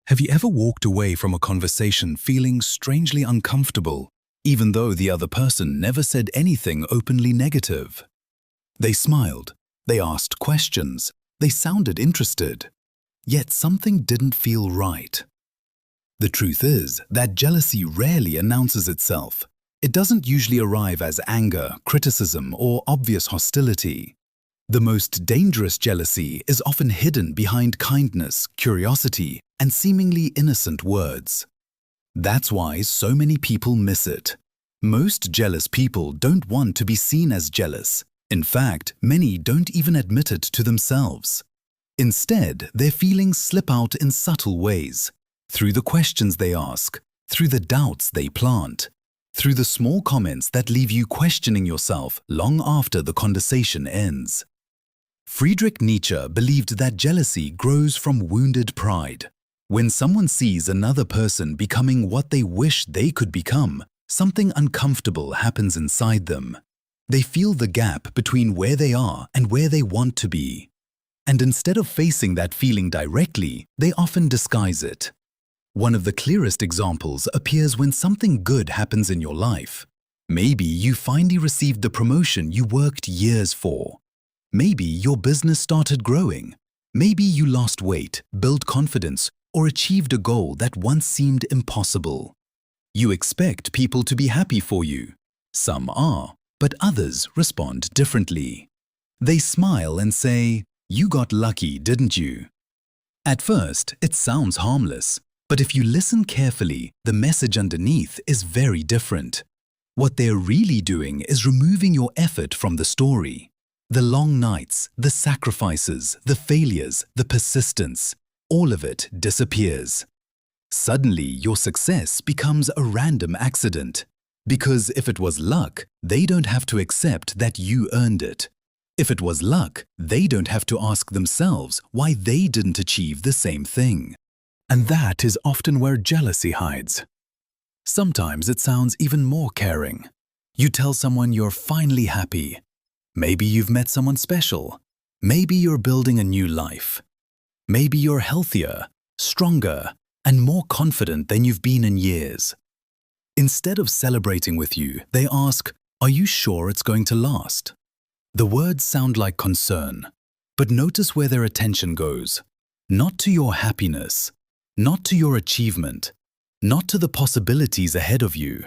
Have you ever walked away from a conversation feeling strangely uncomfortable, even though the other person never said anything openly negative? They smiled, they asked questions, they sounded interested, yet something didn't feel right. The truth is that jealousy rarely announces itself. It doesn't usually arrive as anger, criticism, or obvious hostility. The most dangerous jealousy is often hidden behind kindness, curiosity, and seemingly innocent words. That's why so many people miss it. Most jealous people don't want to be seen as jealous. In fact, many don't even admit it to themselves. Instead, their feelings slip out in subtle ways, through the questions they ask, through the doubts they plant, through the small comments that leave you questioning yourself long after the conversation ends. Friedrich Nietzsche believed that jealousy grows from wounded pride. When someone sees another person becoming what they wish they could become, something uncomfortable happens inside them. They feel the gap between where they are and where they want to be. And instead of facing that feeling directly, they often disguise it. One of the clearest examples appears when something good happens in your life. Maybe you finally received the promotion you worked years for. Maybe your business started growing. Maybe you lost weight, built confidence, or achieved a goal that once seemed impossible. You expect people to be happy for you. Some are, but others respond differently. They smile and say, "You got lucky, didn't you?" At first, it sounds harmless, but if you listen carefully, the message underneath is very different. What they're really doing is removing your effort from the story. The long nights, the sacrifices, the failures, the persistence, all of it disappears. Suddenly, your success becomes a random accident. Because if it was luck, they don't have to accept that you earned it. If it was luck, they don't have to ask themselves why they didn't achieve the same thing. And that is often where jealousy hides. Sometimes it sounds even more caring. You tell someone you're finally happy. Maybe you've met someone special. Maybe you're building a new life. Maybe you're healthier, stronger, and more confident than you've been in years. Instead of celebrating with you, they ask, "Are you sure it's going to last?" The words sound like concern, but notice where their attention goes. Not to your happiness, not to your achievement, not to the possibilities ahead of you.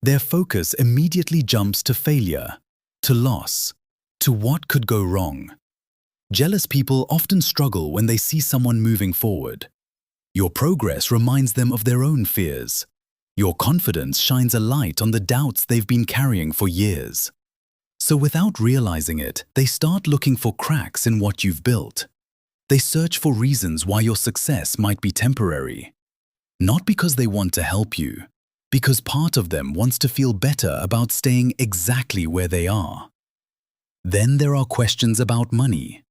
Their focus immediately jumps to failure, to loss, to what could go wrong. Jealous people often struggle when they see someone moving forward. Your progress reminds them of their own fears. Your confidence shines a light on the doubts they've been carrying for years. So without realizing it, they start looking for cracks in what you've built. They search for reasons why your success might be temporary. Not because they want to help you, because part of them wants to feel better about staying exactly where they are. Then there are questions about money.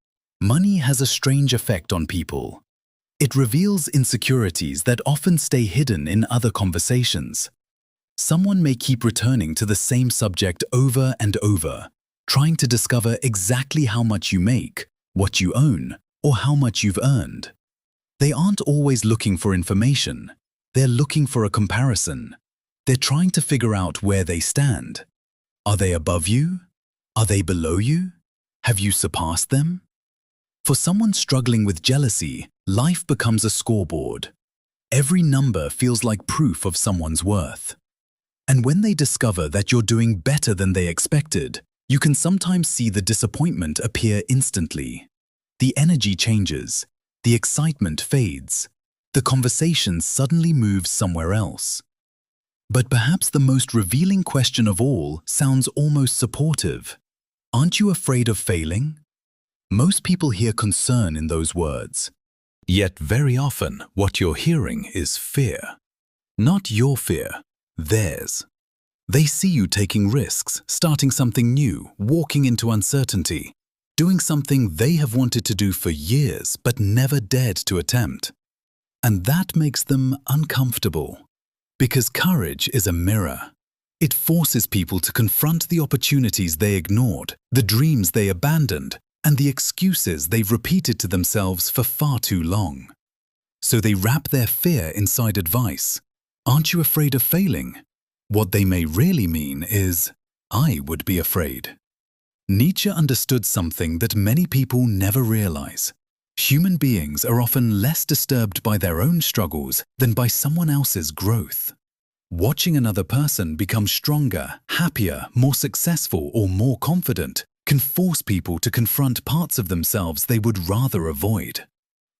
Money has a strange effect on people. It reveals insecurities that often stay hidden in other conversations. Someone may keep returning to the same subject over and over, trying to discover exactly how much you make, what you own, or how much you've earned. They aren't always looking for information. They're looking for a comparison. They're trying to figure out where they stand. Are they above you? Are they below you? Have you surpassed them? For someone struggling with jealousy, life becomes a scoreboard. Every number feels like proof of someone's worth. And when they discover that you're doing better than they expected, you can sometimes see the disappointment appear instantly. The energy changes, the excitement fades, the conversation suddenly moves somewhere else. But perhaps the most revealing question of all sounds almost supportive. Aren't you afraid of failing? Most people hear concern in those words. Yet very often what you're hearing is fear. Not your fear, theirs. They see you taking risks, starting something new, walking into uncertainty, doing something they have wanted to do for years but never dared to attempt. And that makes them uncomfortable. Because courage is a mirror. It forces people to confront the opportunities they ignored, the dreams they abandoned, and the excuses they've repeated to themselves for far too long. So they wrap their fear inside advice. Aren't you afraid of failing? What they may really mean is, I would be afraid. Nietzsche understood something that many people never realize. Human beings are often less disturbed by their own struggles than by someone else's growth. Watching another person become stronger, happier, more successful, or more confident can force people to confront parts of themselves they would rather avoid.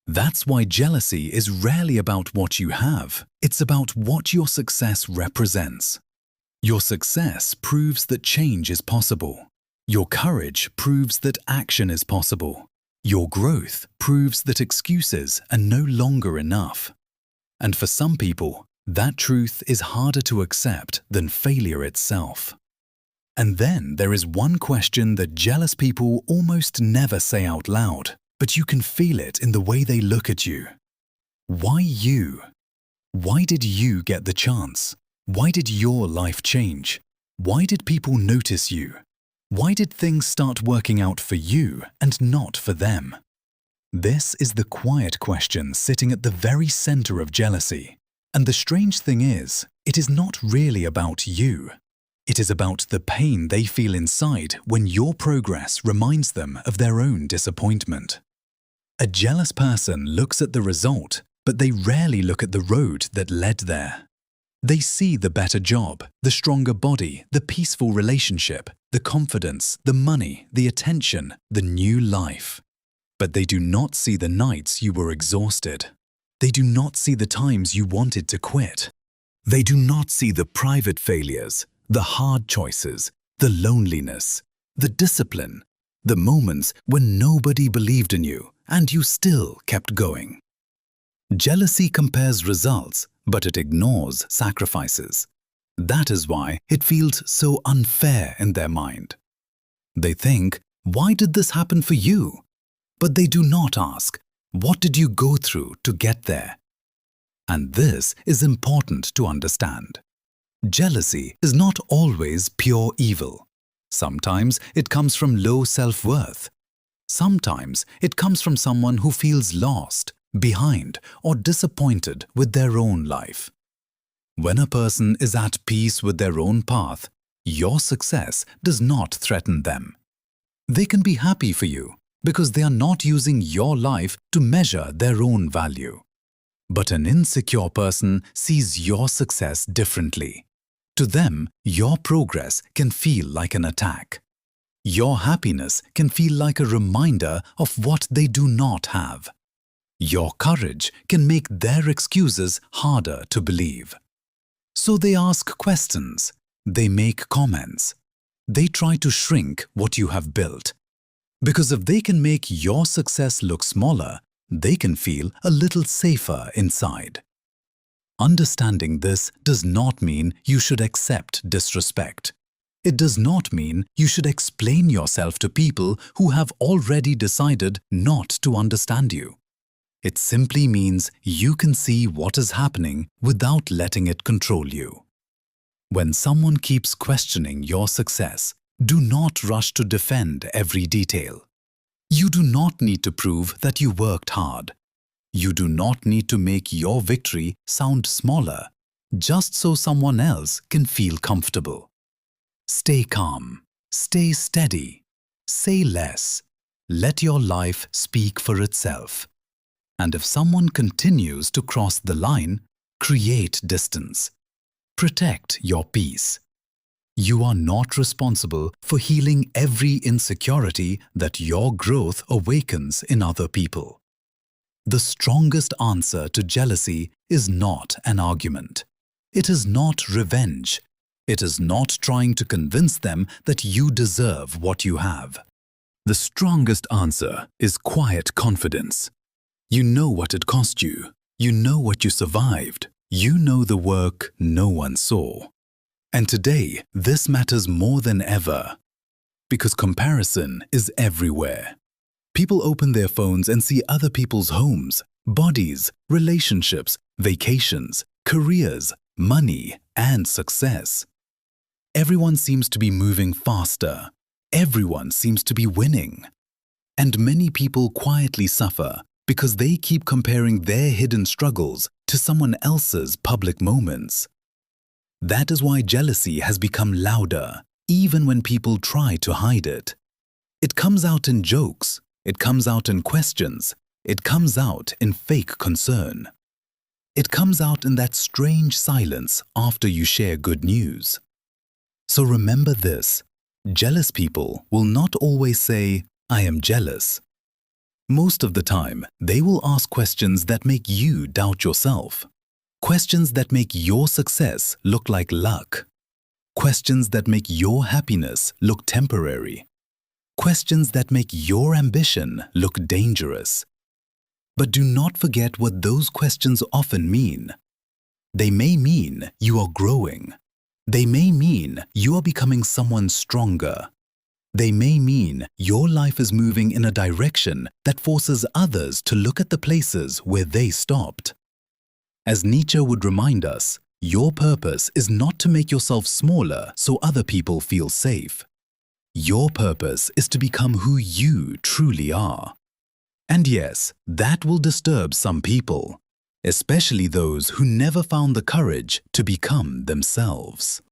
That's why jealousy is rarely about what you have. It's about what your success represents. Your success proves that change is possible. Your courage proves that action is possible. Your growth proves that excuses are no longer enough. And for some people, that truth is harder to accept than failure itself. And then there is one question that jealous people almost never say out loud, but you can feel it in the way they look at you. Why you? Why did you get the chance? Why did your life change? Why did people notice you? Why did things start working out for you and not for them? This is the quiet question sitting at the very center of jealousy. And the strange thing is, it is not really about you. It is about the pain they feel inside when your progress reminds them of their own disappointment. A jealous person looks at the result, but they rarely look at the road that led there. They see the better job, the stronger body, the peaceful relationship, the confidence, the money, the attention, the new life. But they do not see the nights you were exhausted. They do not see the times you wanted to quit. They do not see the private failures, the hard choices, the loneliness, the discipline, the moments when nobody believed in you and you still kept going. Jealousy compares results, but it ignores sacrifices. That is why it feels so unfair in their mind. They think, why did this happen for you? But they do not ask, what did you go through to get there? And this is important to understand. Jealousy is not always pure evil. Sometimes it comes from low self-worth. Sometimes it comes from someone who feels lost, behind, or disappointed with their own life. When a person is at peace with their own path, your success does not threaten them. They can be happy for you because they are not using your life to measure their own value. But an insecure person sees your success differently. To them, your progress can feel like an attack. Your happiness can feel like a reminder of what they do not have. Your courage can make their excuses harder to believe. So they ask questions, they make comments, they try to shrink what you have built. Because if they can make your success look smaller, they can feel a little safer inside. Understanding this does not mean you should accept disrespect. It does not mean you should explain yourself to people who have already decided not to understand you. It simply means you can see what is happening without letting it control you. When someone keeps questioning your success, do not rush to defend every detail. You do not need to prove that you worked hard. You do not need to make your victory sound smaller, just so someone else can feel comfortable. Stay calm, stay steady, say less, let your life speak for itself. And if someone continues to cross the line, create distance. Protect your peace. You are not responsible for healing every insecurity that your growth awakens in other people. The strongest answer to jealousy is not an argument. It is not revenge. It is not trying to convince them that you deserve what you have. The strongest answer is quiet confidence. You know what it cost you. You know what you survived. You know the work no one saw. And today, this matters more than ever. Because comparison is everywhere. People open their phones and see other people's homes, bodies, relationships, vacations, careers, money, and success. Everyone seems to be moving faster. Everyone seems to be winning. And many people quietly suffer because they keep comparing their hidden struggles to someone else's public moments. That is why jealousy has become louder, even when people try to hide it. It comes out in jokes, it comes out in questions, it comes out in fake concern. It comes out in that strange silence after you share good news. So remember this, jealous people will not always say, "I am jealous." Most of the time, they will ask questions that make you doubt yourself. Questions that make your success look like luck. Questions that make your happiness look temporary. Questions that make your ambition look dangerous. But do not forget what those questions often mean. They may mean you are growing. They may mean you are becoming someone stronger. They may mean your life is moving in a direction that forces others to look at the places where they stopped. As Nietzsche would remind us, your purpose is not to make yourself smaller so other people feel safe. Your purpose is to become who you truly are. And yes, that will disturb some people, especially those who never found the courage to become themselves.